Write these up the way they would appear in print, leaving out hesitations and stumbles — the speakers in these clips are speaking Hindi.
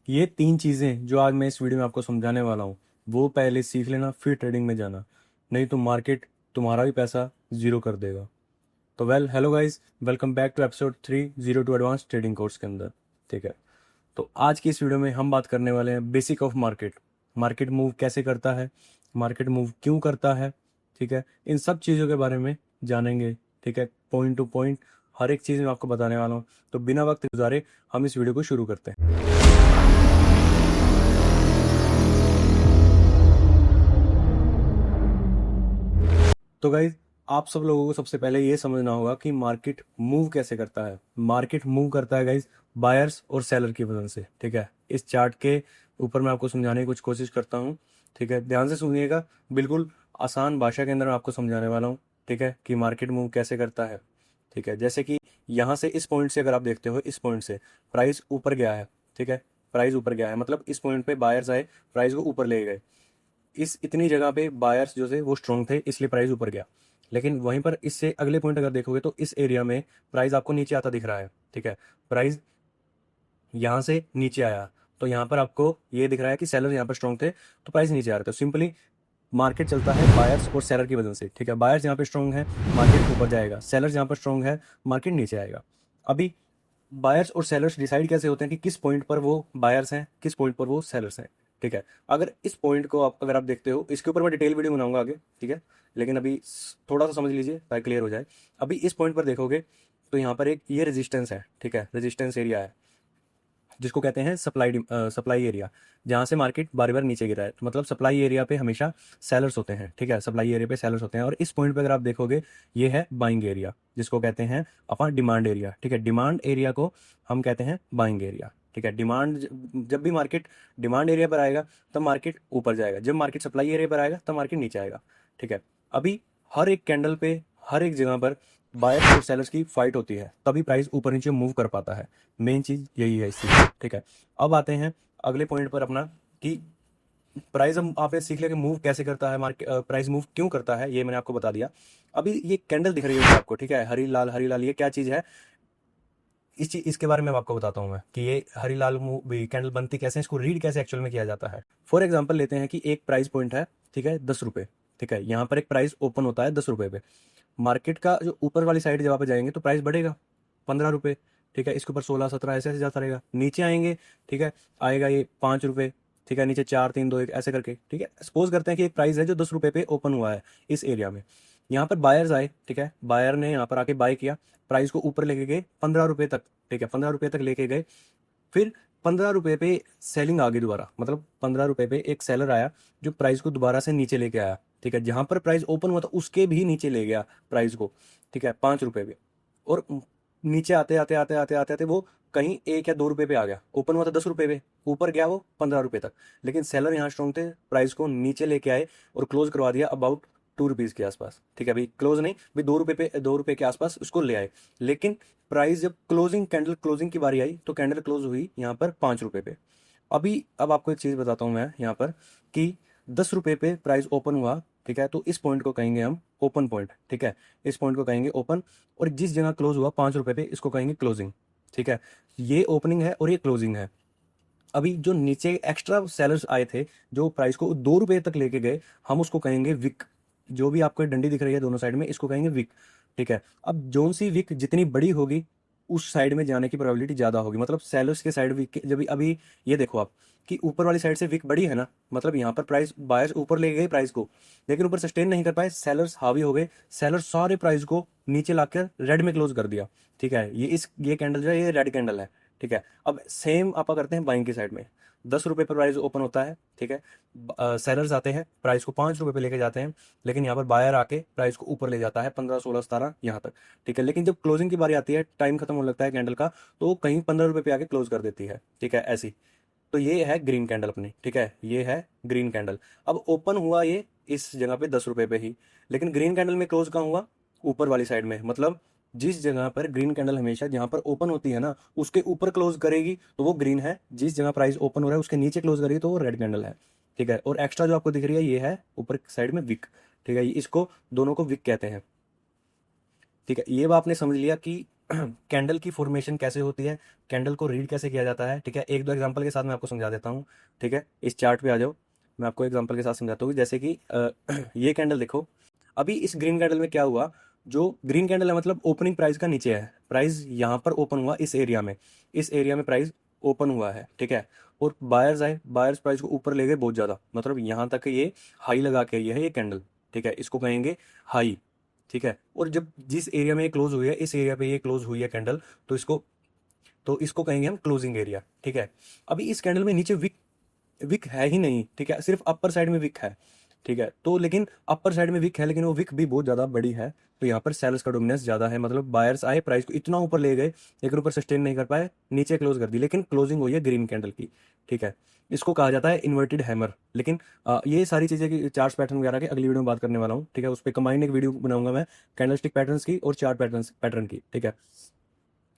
ये 3 चीज़ें जो आज मैं इस वीडियो में आपको समझाने वाला हूँ, वो पहले सीख लेना, फिर ट्रेडिंग में जाना। नहीं तो मार्केट तुम्हारा भी पैसा ज़ीरो कर देगा। तो hello guys, welcome back to episode 3 zero to advance trading course के अंदर। ठीक है, तो आज की इस वीडियो में हम बात करने वाले हैं basic of market. Market move कैसे करता है, मार्केट मूव क्यों करता है, ठीक है, इन सब चीज़ों के बारे में जानेंगे। ठीक है, पॉइंट टू पॉइंट हर एक चीज़ मैं आपको बताने वाला हूँ। तो बिना वक्त गुजारे हम इस वीडियो को शुरू करते हैं। तो गाइज, आप सब लोगों को सबसे पहले ये समझना होगा कि मार्केट मूव कैसे करता है। मार्केट मूव करता है गाइज बायर्स और सेलर की वजह से। ठीक है, इस चार्ट के ऊपर मैं आपको समझाने की कुछ कोशिश करता हूँ। ठीक है, ध्यान से सुनिएगा, बिल्कुल आसान भाषा के अंदर मैं आपको समझाने वाला हूँ। ठीक है, कि मार्केट मूव कैसे करता है। ठीक है, जैसे कि यहाँ से इस पॉइंट से अगर आप देखते हो, इस पॉइंट से प्राइस ऊपर गया है। ठीक है, प्राइस ऊपर गया है मतलब इस पॉइंट पे बायर्स आए, प्राइस को ऊपर ले गए। इस इतनी जगह पे बायर्स जो थे वो स्ट्रॉन्ग थे, इसलिए प्राइस ऊपर गया। लेकिन वहीं पर इससे अगले पॉइंट अगर देखोगे तो इस एरिया में प्राइस आपको नीचे आता दिख रहा है। ठीक है, प्राइस यहाँ से नीचे आया, तो यहाँ पर आपको ये दिख रहा है कि सेलर यहाँ पर स्ट्रॉन्ग थे तो प्राइस नीचे आ रहे थे। सिंपली मार्केट चलता है बायर्स और सेलर की वजह से। ठीक है, बायर्स यहाँ पे स्ट्रॉन्ग है, मार्केट ऊपर जाएगा। सेलर्स यहाँ पर स्ट्रॉन्ग है, मार्केट नीचे आएगा। अभी बायर्स और सेलर्स डिसाइड कैसे होते हैं कि किस पॉइंट पर वो बायर्स हैं, किस पॉइंट पर वो सेलर्स हैं। ठीक है, अगर इस पॉइंट को अगर आप देखते हो, इसके ऊपर मैं डिटेल वीडियो बनाऊंगा आगे। ठीक है, लेकिन अभी थोड़ा सा समझ लीजिए ताकि क्लियर हो जाए। अभी इस पॉइंट पर देखोगे तो यहाँ पर एक ये रेजिस्टेंस है। ठीक है, रेजिस्टेंस एरिया है जिसको कहते हैं सप्लाई एरिया, जहाँ से मार्केट बार बार नीचे गिरा है। तो मतलब सप्लाई एरिया पे हमेशा सेलर्स होते हैं। ठीक है, सप्लाई एरिया पे सेलर्स होते हैं। और इस पॉइंट पे अगर आप देखोगे, ये है बाइंग एरिया, जिसको कहते हैं अपना डिमांड एरिया। ठीक है, डिमांड एरिया को हम कहते हैं बाइंग एरिया। ठीक है, डिमांड, जब भी मार्केट डिमांड एरिया पर आएगा तब मार्केट ऊपर जाएगा, जब मार्केट सप्लाई एरिया पर आएगा तब मार्केट नीचे आएगा। ठीक है, अभी हर एक कैंडल पे, हर एक जगह पर बायर्स और सेलर्स की फाइट होती है, तभी प्राइस ऊपर नीचे मूव कर पाता है। मेन चीज यही है इसकी। ठीक है, अब आते हैं अगले पॉइंट पर अपना, कि प्राइस हम आपने सीख लिया कि मूव कैसे करता है, मार्केट प्राइस मूव क्यों करता है, ये मैंने आपको बता दिया। अभी ये कैंडल दिख रही है आपको, ठीक है, हरी लाल, ये क्या चीज है, इस चीज इसके बारे में आपको बताता हूँ मैं कि ये हरी लाल मूव कैंडल बनती कैसे है, इसको रीड कैसे एक्चुअल में किया जाता है। फॉर एग्जाम्पल लेते हैं कि एक प्राइस पॉइंट है, ठीक है, 10 रुपये। ठीक है, यहाँ पर एक प्राइस ओपन होता है 10 रुपये पे। मार्केट का जो ऊपर वाली साइड जब आप जाएंगे तो प्राइस बढ़ेगा 15 रुपये। ठीक है, इसके ऊपर 16 17 ऐसे ऐसे जाता रहेगा, नीचे आएंगे। ठीक है, आएगा ये 5 रुपये। ठीक है, नीचे 4 3 2 1 ऐसे करके। ठीक है, सपोज करते हैं कि एक प्राइस है जो 10 रुपये पे ओपन हुआ है इस एरिया में। यहाँ पर बायर्स आए, ठीक है, बायर ने यहाँ पर आके बाय किया, प्राइस को ऊपर लेके गए 15 रुपये तक। ठीक है, 15 रुपये तक लेके गए, फिर 15 रुपये पे सेलिंग आ गई दोबारा, मतलब 15 रुपये पे एक सेलर आया जो प्राइस को दोबारा से नीचे लेके आया। ठीक है, जहां पर प्राइस ओपन हुआ था उसके भी नीचे ले गया प्राइस को। ठीक है, 5 रुपये पे। और नीचे आते आते आते आते आते आते वो कहीं 1 या 2 रुपये पे आ गया। ओपन हुआ था 10 रुपये पे, ऊपर गया वो 15 रुपये तक। लेकिन सेलर यहाँ स्ट्रॉन्ग थे, प्राइस को नीचे लेके आए और क्लोज करवा दिया अबाउट 2 रुपीज़ के आसपास। ठीक है, अभी क्लोज नहीं, भाई 2 रुपये पे, 2 रुपये के आसपास उसको ले आए। लेकिन प्राइस जब कैंडल क्लोजिंग की बारी आई तो कैंडल क्लोज हुई यहाँ पर 5 रुपये पे। अभी अब आपको एक चीज़ बताता हूँ मैं यहाँ पर, कि 10 रुपये पे प्राइस ओपन हुआ। ठीक है, तो इस पॉइंट को कहेंगे हम ओपन पॉइंट। ठीक है, इस पॉइंट को कहेंगे ओपन, और जिस जगह क्लोज हुआ 5 रुपये पे इसको कहेंगे क्लोजिंग। ठीक है, ये ओपनिंग है और ये क्लोजिंग है। अभी जो नीचे एक्स्ट्रा सेलर्स आए थे जो प्राइस को 2 रुपये तक लेके गए, हम उसको कहेंगे विक। जो भी आपको डंडी दिख रही है दोनों साइड में, इसको कहेंगे विक। ठीक है, अब जोन सी विक जितनी बड़ी होगी उस साइड में जाने की प्रोबेबिलिटी ज़्यादा होगी, मतलब सेलर्स के साइड विक जब अभी ये देखो आप कि ऊपर वाली साइड से विक बड़ी है ना, मतलब यहाँ पर प्राइस बायर्स ऊपर ले गए प्राइस को, लेकिन ऊपर सस्टेन नहीं कर पाए, सेलर्स हावी हो गए। सेलर्स सारे प्राइस को नीचे लाकर रेड में क्लोज कर दिया। ठीक है, ये कैंडल जो है ये रेड कैंडल है। ठीक है, अब सेम आप करते हैं बाइंग की साइड में। 10 रुपये पर प्राइस ओपन होता है। ठीक है, सेलर्स आते हैं, प्राइस को 5 रुपये पे लेके जाते हैं, लेकिन यहाँ पर बायर आके प्राइस को ऊपर ले जाता है 15 16 17 यहाँ तक। ठीक है, लेकिन जब क्लोजिंग की बारी आती है, टाइम खत्म होने लगता है कैंडल का, तो वो कहीं 15 रुपये पे आके क्लोज कर देती है। ठीक है, ऐसी। तो ये है ग्रीन कैंडल अपनी। ठीक है, ये है ग्रीन कैंडल। अब ओपन हुआ ये इस जगह पे 10 रुपये पे ही, लेकिन ग्रीन कैंडल में क्लोज कहाँ हुआ, ऊपर वाली साइड में। मतलब जिस जगह पर ग्रीन कैंडल हमेशा जहां पर ओपन होती है ना उसके ऊपर क्लोज करेगी तो वो ग्रीन है, जिस जगह प्राइस ओपन हो रहा है उसके नीचे क्लोज करेगी तो वो रेड कैंडल है। ठीक है, और एक्स्ट्रा जो आपको दिख रही है ये है ऊपर साइड में विक। ठीक है, इसको दोनों को विक कहते हैं। ठीक है, ये बात आपने समझ लिया कि कैंडल की फॉर्मेशन कैसे होती है, कैंडल को रीड कैसे किया जाता है, ठीक है। एक दो एग्जांपल के साथ मैं आपको समझा देता हूँ, ठीक है। इस चार्ट पे आ जाओ, मैं आपको एग्जांपल के साथ समझाता हूँ। जैसे कि ये कैंडल देखो, अभी इस ग्रीन कैंडल में क्या हुआ, जो ग्रीन कैंडल है मतलब ओपनिंग प्राइस का नीचे है, प्राइस यहाँ पर ओपन हुआ इस एरिया में, इस एरिया में प्राइस ओपन हुआ है, ठीक है। और बायर्स आए, बायर्स प्राइस को ऊपर ले गए बहुत ज़्यादा, मतलब यहाँ तक ये हाई लगा के ये है ये कैंडल, ठीक है, इसको कहेंगे हाई, ठीक है। और जब जिस एरिया में ये क्लोज हुई है, इस एरिया पे ये क्लोज हुई है कैंडल, तो इसको कहेंगे हम क्लोजिंग एरिया, ठीक है। अभी इस कैंडल में नीचे विक विक है ही नहीं, ठीक है, सिर्फ अपर साइड में विक है, ठीक है। तो लेकिन अपर साइड में विक है, लेकिन वो विक भी बहुत ज़्यादा बड़ी है, तो यहाँ पर सेल्स का डोमिनेंस ज़्यादा है, मतलब बायर्स आए प्राइस को इतना ऊपर ले गए, लेकिन ऊपर सस्टेन नहीं कर पाए, नीचे क्लोज कर दी, लेकिन क्लोजिंग हुई है ग्रीन कैंडल की, ठीक है। इसको कहा जाता है इन्वर्टेड हैमर। लेकिन ये सारी चीज़ें की चार्ट पैटर्न वगैरह की अगली वीडियो में बात करने वाला हूँ, ठीक है। उस पर कंबाइंड एक वीडियो बनाऊंगा मैं, कैंडलस्टिक पैटर्न्स की और चार्ट पैटर्न की, ठीक है।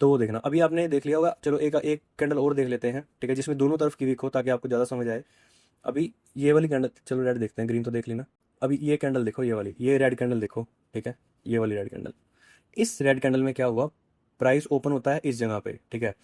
तो वो देखना, अभी आपने देख लिया होगा, चलो एक एक कैंडल और देख लेते हैं, ठीक है, जिसमें दोनों तरफ की वीक हो, ताकि आपको ज़्यादा समझ आए। अभी ये वाली कैंडल, चलो रेड देखते हैं, ग्रीन तो देख ली ना। अभी ये कैंडल देखो, ये वाली, ये रेड कैंडल देखो, ठीक है, ये वाली रेड कैंडल। इस रेड कैंडल में क्या हुआ, प्राइस ओपन होता है इस जगह पे, ठीक है।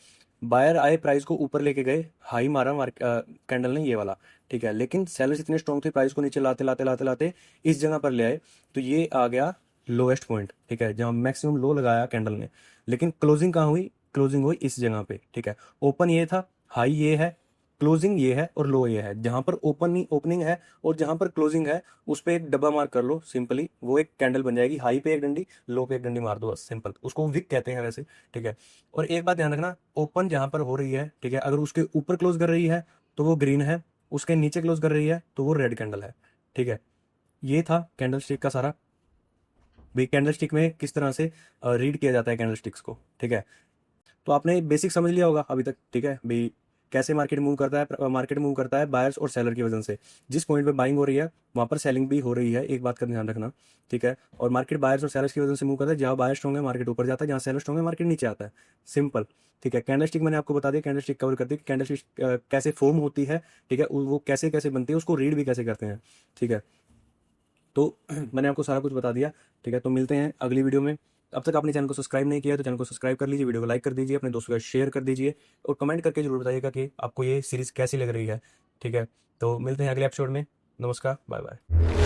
बायर आए, प्राइस को ऊपर लेके गए, हाई मारा कैंडल ने ये वाला, ठीक है। लेकिन सेलर्स इतने स्ट्रॉन्ग थे, प्राइस को नीचे लाते लाते लाते लाते इस जगह पर ले आए, तो ये आ गया लोएस्ट पॉइंट, ठीक है, जहाँ मैक्सिमम लो लगाया कैंडल ने। लेकिन क्लोजिंग कहाँ हुई, क्लोजिंग हुई इस जगह पे, ठीक है। ओपन ये था, हाई ये है, क्लोजिंग ये है और लो ये है। जहां पर ओपनिंग है और जहां पर क्लोजिंग है, उस पर एक डब्बा मार्क कर लो सिंपली, वो एक कैंडल बन जाएगी। हाई पे एक डंडी, लो पे एक डंडी मार दो, बस सिंपल, उसको विक कहते हैं वैसे, ठीक है। और एक बात ध्यान रखना, ओपन जहां पर हो रही है, ठीक है, अगर उसके ऊपर क्लोज कर रही है तो वो ग्रीन है, उसके नीचे क्लोज कर रही है तो वो रेड कैंडल है, ठीक है। ये था कैंडल स्टिक का सारा, भाई कैंडल स्टिक में किस तरह से रीड किया जाता है कैंडल स्टिक्स को, ठीक है। तो आपने बेसिक समझ लिया होगा अभी तक, ठीक है भाई, कैसे मार्केट मूव करता है। मार्केट मूव करता है बायर्स और सेलर की वजह से, जिस पॉइंट पे बाइंग हो रही है वहां पर सेलिंग भी हो रही है, एक बात का ध्यान रखना, ठीक है। और मार्केट बायर्स और सेलर्स की वजह से मूव करता है, जहाँ बायर स्ट्रॉन्ग है मार्केट ऊपर जाता है, जहाँ सेलर स्ट्रॉन्ग है मार्केट नीचे आता है, सिंपल, ठीक है। कैंडल स्टिक मैंने आपको बता दिया, कैंडल स्टिक कवर कर दी, कैंडल स्टिक कैसे फॉर्म होती है, ठीक है, वो कैसे कैसे बनती है, उसको रीड भी कैसे करते हैं, ठीक है। तो मैंने आपको सारा कुछ बता दिया, ठीक है। तो मिलते हैं अगली वीडियो में। अब तक आपने चैनल को सब्सक्राइब नहीं किया तो चैनल को सब्सक्राइब कर लीजिए, वीडियो को लाइक कर दीजिए, अपने दोस्तों के साथ शेयर कर दीजिए, और कमेंट करके जरूर बताइएगा कि आपको ये सीरीज़ कैसी लग रही है, ठीक है। तो मिलते हैं अगले एपिसोड में। नमस्कार, बाय बाय।